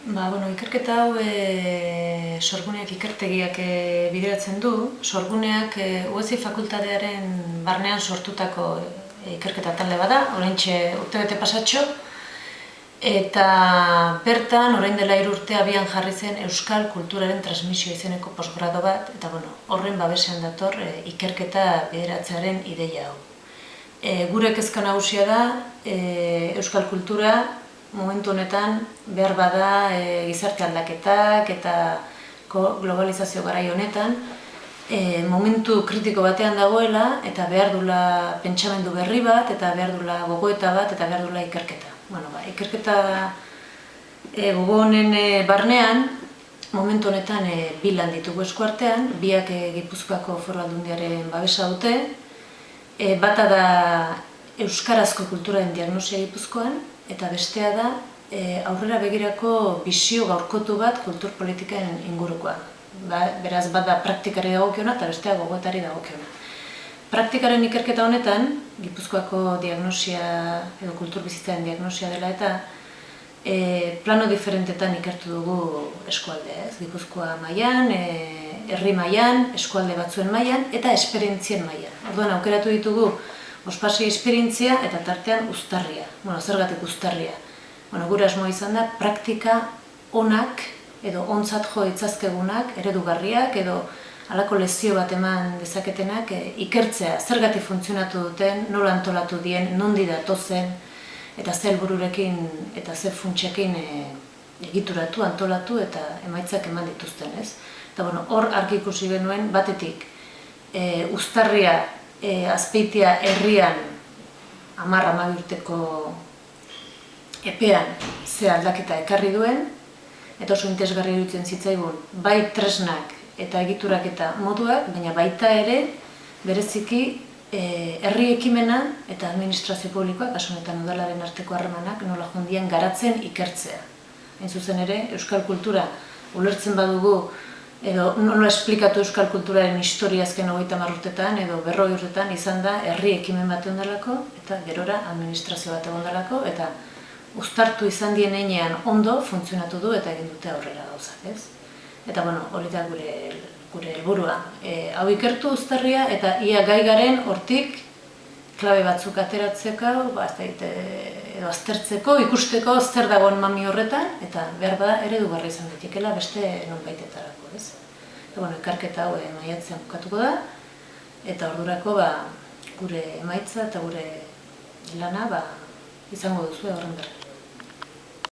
Ikerketa hau sorguneak ikertegiak bideratzen du. Sorguneak UESI fakultatearen barnean sortutako ikerketa talde bada, oraintxe urtebete pasatxo, eta bertan, orain dela 3 urte abian jarri zen Euskal Kulturaren Transmisio izeneko posgrado bat, eta horren babesean dator ikerketa bideratzearen ideia hau. Gure kezka nagusia da Euskal Kultura momentu honetan behar bada gizarte aldaketak eta globalizazio garai honetan momentu kritiko batean dagoela eta behar dula pentsamendu berri bat eta behar dula gogoeta bat eta behar dula ikerketa. Ikerketa gogo honen barnean momentu honetan 2 lan ditugu eskuartean, biak Gipuzkoako Foru Aldundiaren babesa dute, bata da euskarazko kulturaren diagnosia Gipuzkoan, eta bestea da aurrera begirako bisio gaurkotu bat kultur politiken ingurukoa. Beraz, bat da praktikari dagokiona eta bestea gogoetari dagokiona. Praktikaren ikerketa honetan, Gipuzkoako diagnosia edo kultur bizitzaren diagnosia dela eta plano diferentetan ikertu dugu eskualdea, Gipuzkoa mailan, herri mailan, eskualde batzuen mailan eta esperientzien mailan. Orduan aukeratu ditugu ospasio esperientzia eta tartean uztarria. Zergatik uztarria? Gure asmoa izan da praktika onak edo ontzat jo ditzazkegunak, eredugarriak edo halako lezio bat eman dezaketenak ikertzea. Zergatik funtzionatu duten, nola antolatu dien, nondi datozen eta ze helbururekin eta ze funtsekin egituratu, antolatu eta emaitzak eman dituzten. Eta hor argi ikusi genuen batetik uztarria Azpeitia herrian 10-12 urteko epean ze aldaketa ekarri duen, eta oso interesgarria iruditzen zitzaigun bai tresnak eta egiturak eta moduak, baina baita ere bereziki herri ekimena eta administrazio publikoak, kasu honetan udalaren arteko harremanak nola joan garatzen ikertzea. Hain zuzen ere, euskal kultura ulertzen badugu edo nola esplikatu euskal kulturaren historia azken 30 urtetan edo 40 urtetan izan da herri ekimen bat egon delako eta gerora administrazio bat egon delako eta uztartu izan dien heinean ondo funtzionatu du eta egin dute aurrera gauzak. Eta hori da gure helburua. Hau ikertu uztarria eta ia gai garen hortik klabe batzuk ateratzeko, edo aztertzeko, ikusteko zer dagoen mami horretan, eta behar bada eredugarri izan daitekeela beste nonbaitetarako. Ekarketa hau maiatzean bukatuko da, eta ordurako gure emaitza eta gure lana izango duzu horren berri.